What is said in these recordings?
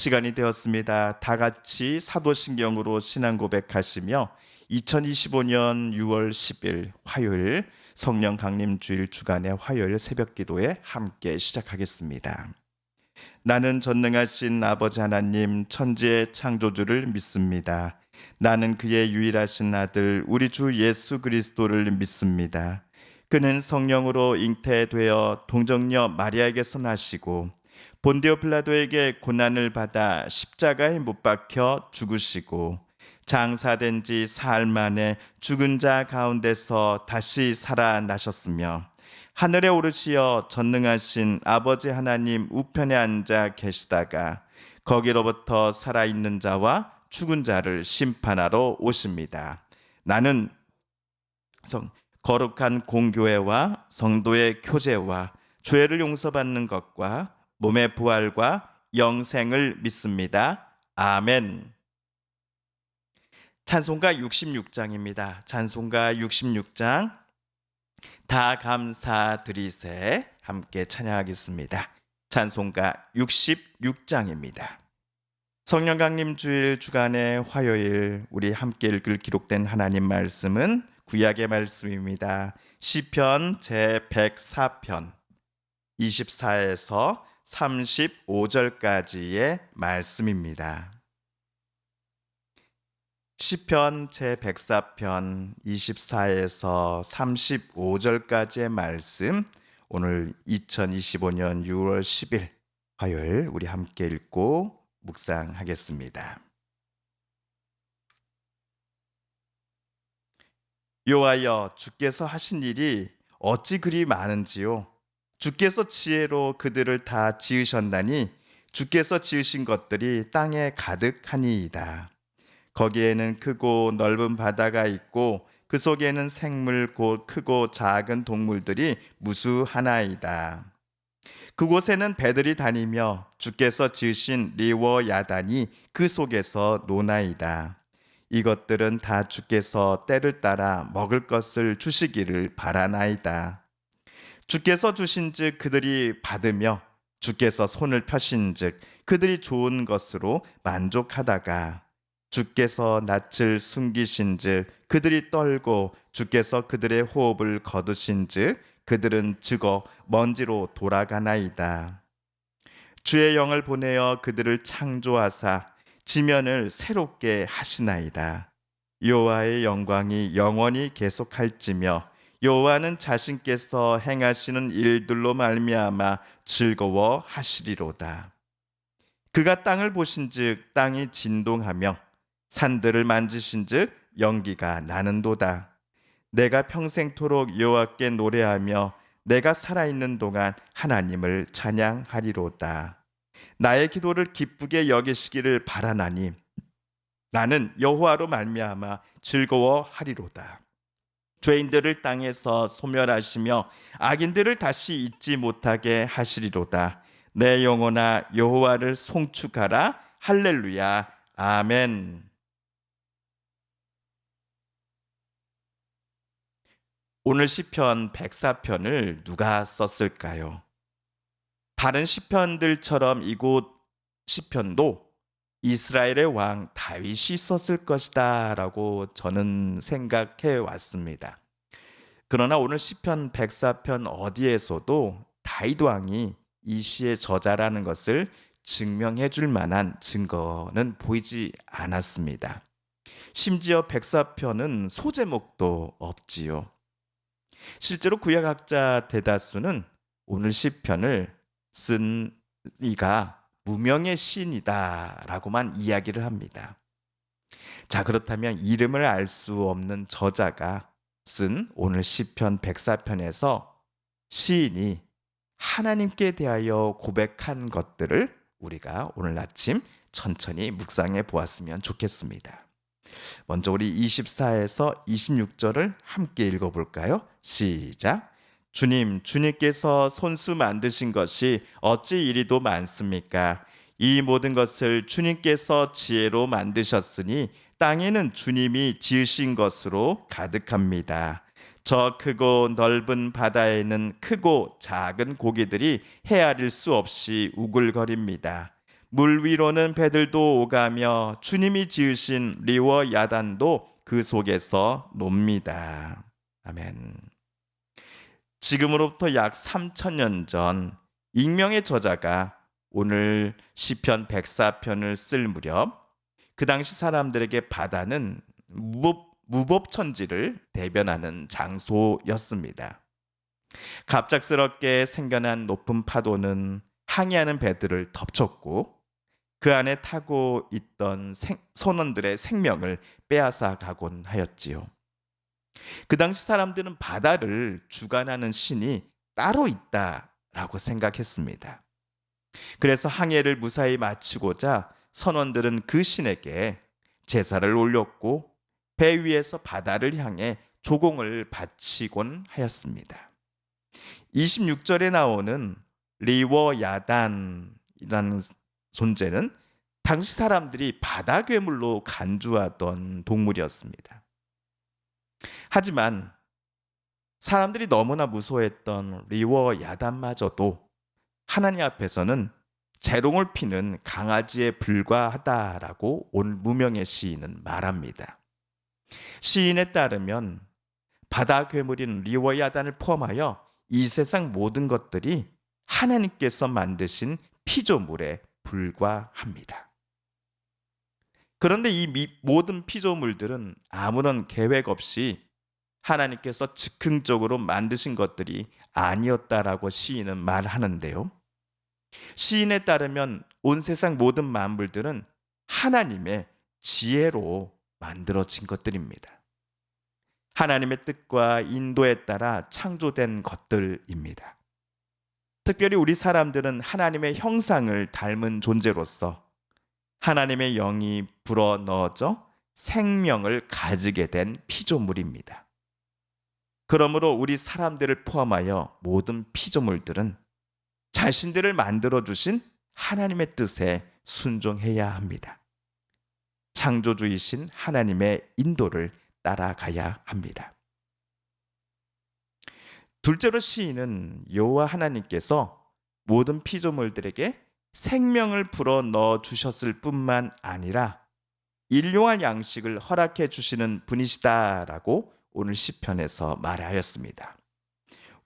시간이 되었습니다. 다 같이 사도신경으로 신앙 고백하시며 2025년 6월 10일 화요일 성령 강림 주일 주간의 화요일 새벽 기도에 함께 시작하겠습니다. 나는 전능하신 아버지 하나님 천지의 창조주를 믿습니다. 나는 그의 유일하신 아들 우리 주 예수 그리스도를 믿습니다. 그는 성령으로 잉태되어 동정녀 마리아에게서 나시고 본디오 빌라도에게 고난을 받아 십자가에 못 박혀 죽으시고 장사된 지 사흘 만에 죽은 자 가운데서 다시 살아나셨으며 하늘에 오르시어 전능하신 아버지 하나님 우편에 앉아 계시다가 거기로부터 살아있는 자와 죽은 자를 심판하러 오십니다. 나는 거룩한 공교회와 성도의 교제와 죄를 용서받는 것과 몸의 부활과 영생을 믿습니다. 아멘. 찬송가 66장입니다. 찬송가 66장 다 감사드리세 함께 찬양하겠습니다. 찬송가 66장입니다. 성령 강림 주일 주간의 화요일 우리 함께 읽을 기록된 하나님 말씀은 구약의 말씀입니다. 시편 제104편 24에서 35절까지의 말씀입니다. 시편 제104편 24에서 35절까지의 말씀, 오늘 2025년 6월 10일 화요일 우리 함께 읽고 묵상하겠습니다. 여호와여, 주께서 하신 일이 어찌 그리 많은지요. 주께서 지혜로 그들을 다 지으셨나니 주께서 지으신 것들이 땅에 가득하니이다. 거기에는 크고 넓은 바다가 있고 그 속에는 생물 곧 크고 작은 동물들이 무수하나이다. 그곳에는 배들이 다니며 주께서 지으신 리워 야단이 그 속에서 노나이다. 이것들은 다 주께서 때를 따라 먹을 것을 주시기를 바라나이다. 주께서 주신즉 그들이 받으며 주께서 손을 펴신즉 그들이 좋은 것으로 만족하다가 주께서 낯을 숨기신즉 그들이 떨고 주께서 그들의 호흡을 거두신즉 그들은 죽어 먼지로 돌아가나이다. 주의 영을 보내어 그들을 창조하사 지면을 새롭게 하시나이다. 여호와의 영광이 영원히 계속할지며 여호와는 자신께서 행하시는 일들로 말미암아 즐거워하시리로다. 그가 땅을 보신즉 땅이 진동하며 산들을 만지신즉 연기가 나는도다. 내가 평생토록 여호와께 노래하며 내가 살아있는 동안 하나님을 찬양하리로다. 나의 기도를 기쁘게 여기시기를 바라나니 나는 여호와로 말미암아 즐거워하리로다. 죄인들을 땅에서 소멸하시며 악인들을 다시 잊지 못하게 하시리로다. 내 영혼아 여호와를 송축하라. 할렐루야. 아멘. 오늘 시편 104편을 누가 썼을까요? 다른 시편들처럼 이곳 시편도 이스라엘의 왕 다윗이 썼을 것이다 라고 저는 생각해 왔습니다. 그러나 오늘 시편 104편 어디에서도 다윗 왕이 이 시의 저자라는 것을 증명해 줄 만한 증거는 보이지 않았습니다. 심지어 104편은 소제목도 없지요. 실제로 구약학자 대다수는 오늘 시편을 쓴 이가 무명의 시인이다 라고만 이야기를 합니다. 자, 그렇다면 이름을 알 수 없는 저자가 쓴 오늘 시편 104편에서 시인이 하나님께 대하여 고백한 것들을 우리가 오늘 아침 천천히 묵상해 보았으면 좋겠습니다. 먼저 우리 24에서 26절을 함께 읽어볼까요? 시작. 주님께서 손수 만드신 것이 어찌 이리도 많습니까? 이 모든 것을 주님께서 지혜로 만드셨으니 땅에는 주님이 지으신 것으로 가득합니다. 저 크고 넓은 바다에는 크고 작은 고기들이 헤아릴 수 없이 우글거립니다. 물 위로는 배들도 오가며 주님이 지으신 리워 야단도 그 속에서 놉니다. 아멘. 지금으로부터 약 3,000년 전 익명의 저자가 오늘 시편 104편을 쓸 무렵 그 당시 사람들에게 바다는 무법천지를 대변하는 장소였습니다. 갑작스럽게 생겨난 높은 파도는 항해하는 배들을 덮쳤고 그 안에 타고 있던 선원들의 생명을 빼앗아 가곤 하였지요. 그 당시 사람들은 바다를 주관하는 신이 따로 있다라고 생각했습니다. 그래서 항해를 무사히 마치고자 선원들은 그 신에게 제사를 올렸고 배 위에서 바다를 향해 조공을 바치곤 하였습니다. 26절에 나오는 리워 야단이라는 존재는 당시 사람들이 바다 괴물로 간주하던 동물이었습니다. 하지만 사람들이 너무나 무서워했던 리워 야단마저도 하나님 앞에서는 재롱을 피는 강아지에 불과하다라고 오늘 무명의 시인은 말합니다. 시인에 따르면 바다 괴물인 리워 야단을 포함하여 이 세상 모든 것들이 하나님께서 만드신 피조물에 불과합니다. 그런데 이 모든 피조물들은 아무런 계획 없이 하나님께서 즉흥적으로 만드신 것들이 아니었다라고 시인은 말하는데요. 시인에 따르면 온 세상 모든 만물들은 하나님의 지혜로 만들어진 것들입니다. 하나님의 뜻과 인도에 따라 창조된 것들입니다. 특별히 우리 사람들은 하나님의 형상을 닮은 존재로서 하나님의 영이 불어넣어져 생명을 가지게 된 피조물입니다. 그러므로 우리 사람들을 포함하여 모든 피조물들은 자신들을 만들어주신 하나님의 뜻에 순종해야 합니다. 창조주이신 하나님의 인도를 따라가야 합니다. 둘째로 시인은 여호와 하나님께서 모든 피조물들에게 생명을 불어넣어 주셨을 뿐만 아니라 일용할 양식을 허락해 주시는 분이시다라고 오늘 시편에서 말하였습니다.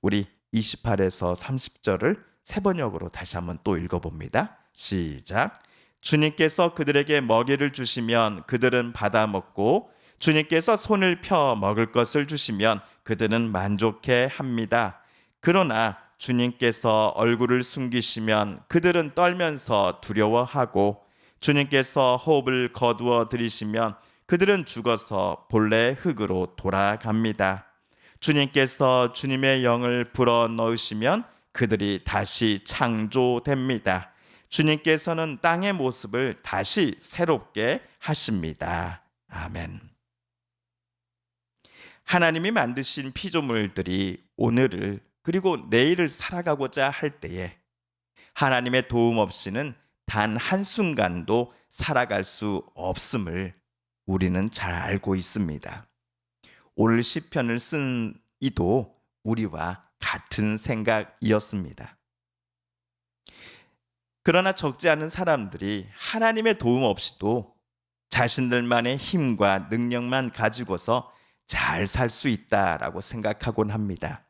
우리 28에서 30절을 세 번역으로 다시 한번 또 읽어봅니다. 시작. 주님께서 그들에게 먹이를 주시면 그들은 받아 먹고 주님께서 손을 펴 먹을 것을 주시면 그들은 만족해 합니다. 그러나 주님께서 얼굴을 숨기시면 그들은 떨면서 두려워하고 주님께서 호흡을 거두어 들이시면 그들은 죽어서 본래 흙으로 돌아갑니다. 주님께서 주님의 영을 불어넣으시면 그들이 다시 창조됩니다. 주님께서는 땅의 모습을 다시 새롭게 하십니다. 아멘. 하나님이 만드신 피조물들이 오늘을 그리고 내일을 살아가고자 할 때에 하나님의 도움 없이는 단 한순간도 살아갈 수 없음을 우리는 잘 알고 있습니다. 오늘 시편을 쓴 이도 우리와 같은 생각이었습니다. 그러나 적지 않은 사람들이 하나님의 도움 없이도 자신들만의 힘과 능력만 가지고서 잘 살 수 있다라고 생각하곤 합니다.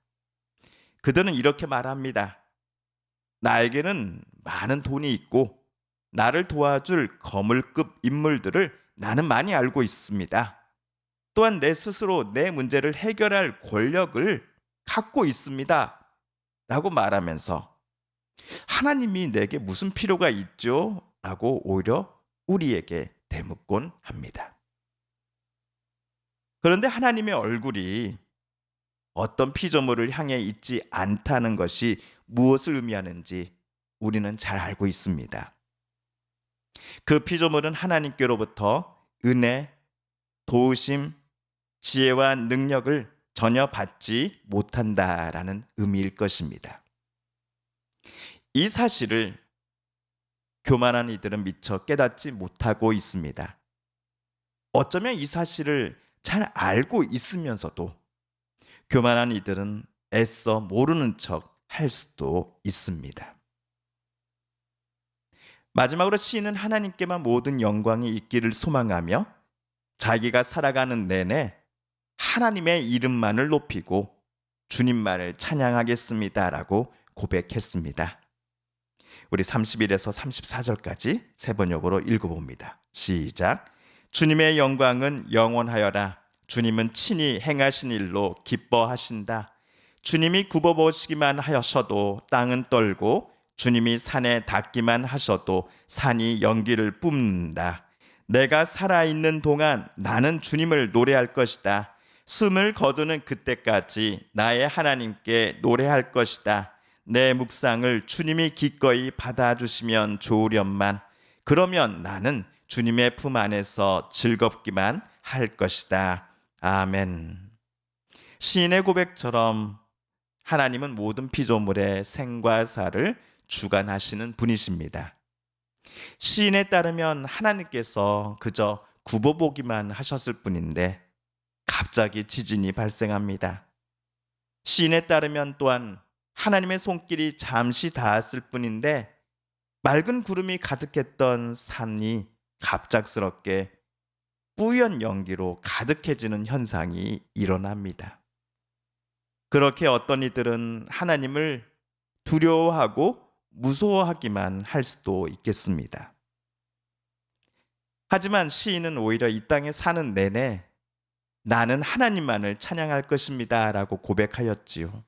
그들은 이렇게 말합니다. 나에게는 많은 돈이 있고 나를 도와줄 거물급 인물들을 나는 많이 알고 있습니다. 또한 내 스스로 내 문제를 해결할 권력을 갖고 있습니다. 라고 말하면서 하나님이 내게 무슨 필요가 있죠? 라고 오히려 우리에게 대묻곤 합니다. 그런데 하나님의 얼굴이 어떤 피조물을 향해 있지 않다는 것이 무엇을 의미하는지 우리는 잘 알고 있습니다. 그 피조물은 하나님께로부터 은혜, 도우심, 지혜와 능력을 전혀 받지 못한다라는 의미일 것입니다. 이 사실을 교만한 이들은 미처 깨닫지 못하고 있습니다. 어쩌면 이 사실을 잘 알고 있으면서도 교만한 이들은 애써 모르는 척 할 수도 있습니다. 마지막으로 시인은 하나님께만 모든 영광이 있기를 소망하며 자기가 살아가는 내내 하나님의 이름만을 높이고 주님만을 찬양하겠습니다라고 고백했습니다. 우리 31에서 34절까지 세 번역으로 읽어봅니다. 시작. 주님의 영광은 영원하여라. 주님은 친히 행하신 일로 기뻐하신다. 주님이 굽어보시기만 하셔도 땅은 떨고 주님이 산에 닿기만 하셔도 산이 연기를 뿜는다. 내가 살아있는 동안 나는 주님을 노래할 것이다. 숨을 거두는 그때까지 나의 하나님께 노래할 것이다. 내 묵상을 주님이 기꺼이 받아주시면 좋으련만. 그러면 나는 주님의 품 안에서 즐겁기만 할 것이다. 아멘. 시인의 고백처럼 하나님은 모든 피조물의 생과 사를 주관하시는 분이십니다. 시인에 따르면 하나님께서 그저 굽어보기만 하셨을 뿐인데 갑자기 지진이 발생합니다. 시인에 따르면 또한 하나님의 손길이 잠시 닿았을 뿐인데 맑은 구름이 가득했던 산이 갑작스럽게 뿌연 연기로 가득해지는 현상이 일어납니다. 그렇게 어떤 이들은 하나님을 두려워하고 무서워하기만 할 수도 있겠습니다. 하지만 시인은 오히려 이 땅에 사는 내내 나는 하나님만을 찬양할 것입니다 라고 고백하였지요.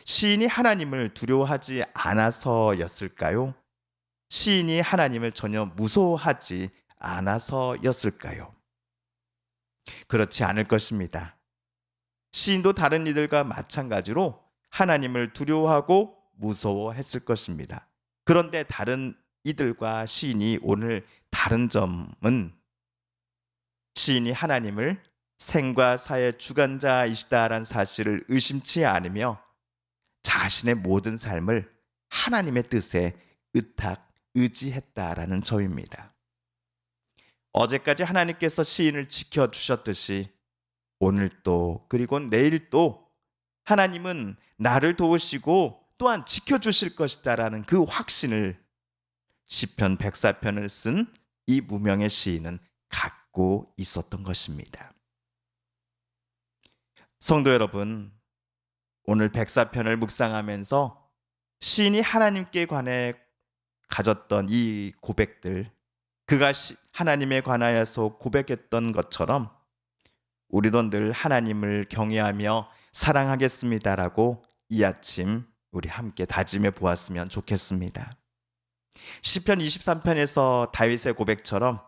시인이 하나님을 두려워하지 않아서였을까요? 시인이 하나님을 전혀 무서워하지 않아서였을까요? 그렇지 않을 것입니다. 시인도 다른 이들과 마찬가지로 하나님을 두려워하고 무서워했을 것입니다. 그런데 다른 이들과 시인이 오늘 다른 점은 시인이 하나님을 생과 사의 주관자이시다라는 사실을 의심치 않으며 자신의 모든 삶을 하나님의 뜻에 의지했다라는 점입니다. 어제까지 하나님께서 시인을 지켜주셨듯이 오늘도 그리고 내일도 하나님은 나를 도우시고 또한 지켜주실 것이다라는 그 확신을 시편 104편을 쓴 이 무명의 시인은 갖고 있었던 것입니다. 성도 여러분, 오늘 104편을 묵상하면서 시인이 하나님께 관해 가졌던 이 고백들, 그가 하나님에 관하여서 고백했던 것처럼 우리도 늘 하나님을 경외하며 사랑하겠습니다라고 이 아침 우리 함께 다짐해 보았으면 좋겠습니다. 시편 23편에서 다윗의 고백처럼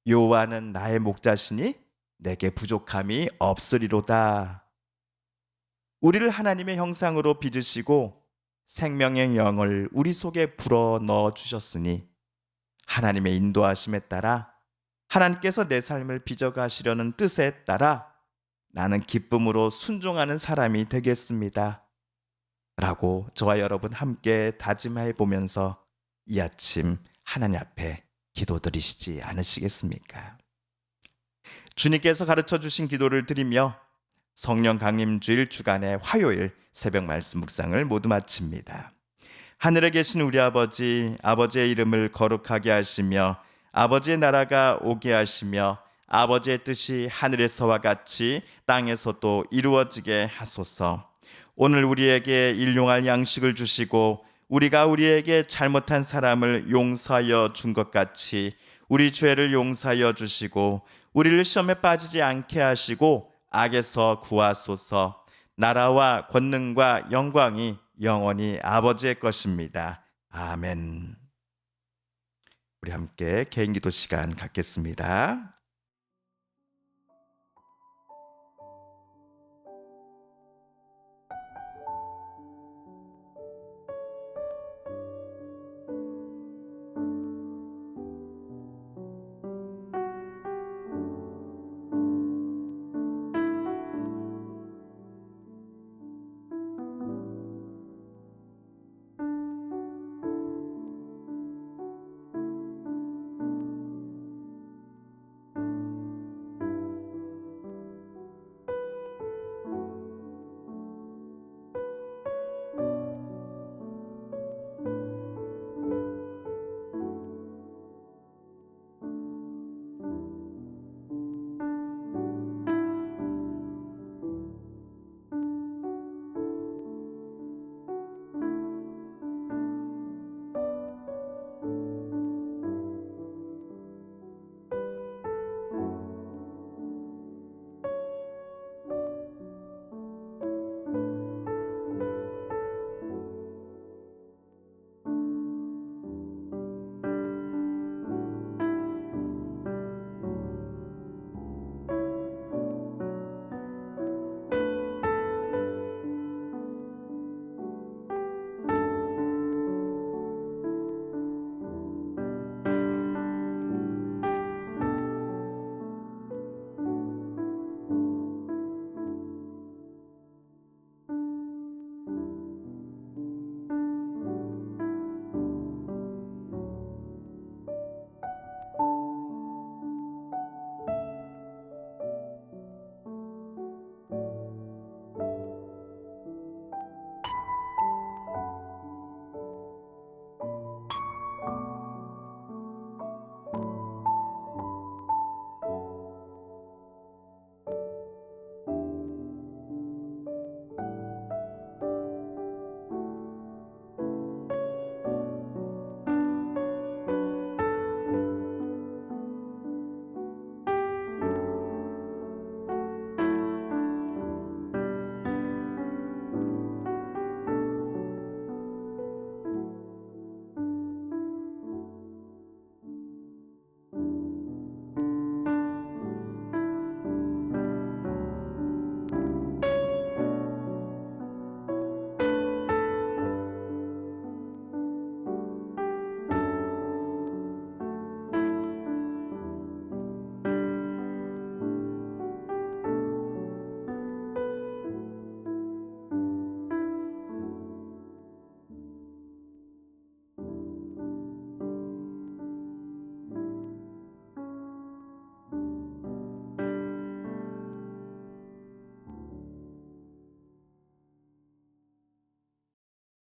여호와는 나의 목자시니 내게 부족함이 없으리로다. 우리를 하나님의 형상으로 빚으시고 생명의 영을 우리 속에 불어 넣어 주셨으니 하나님의 인도하심에 따라 하나님께서 내 삶을 빚어가시려는 뜻에 따라 나는 기쁨으로 순종하는 사람이 되겠습니다 라고 저와 여러분 함께 다짐해 보면서 이 아침 하나님 앞에 기도드리시지 않으시겠습니까? 주님께서 가르쳐 주신 기도를 드리며 성령 강림주일 주간의 화요일 새벽 말씀 묵상을 모두 마칩니다. 하늘에 계신 우리 아버지, 아버지의 이름을 거룩하게 하시며 아버지의 나라가 오게 하시며 아버지의 뜻이 하늘에서와 같이 땅에서도 이루어지게 하소서. 오늘 우리에게 일용할 양식을 주시고 우리가 우리에게 잘못한 사람을 용서하여 준 것 같이 우리 죄를 용서하여 주시고 우리를 시험에 빠지지 않게 하시고 악에서 구하소서. 나라와 권능과 영광이 영원히 아버지의 것입니다. 아멘. 우리 함께 개인기도 시간 갖겠습니다.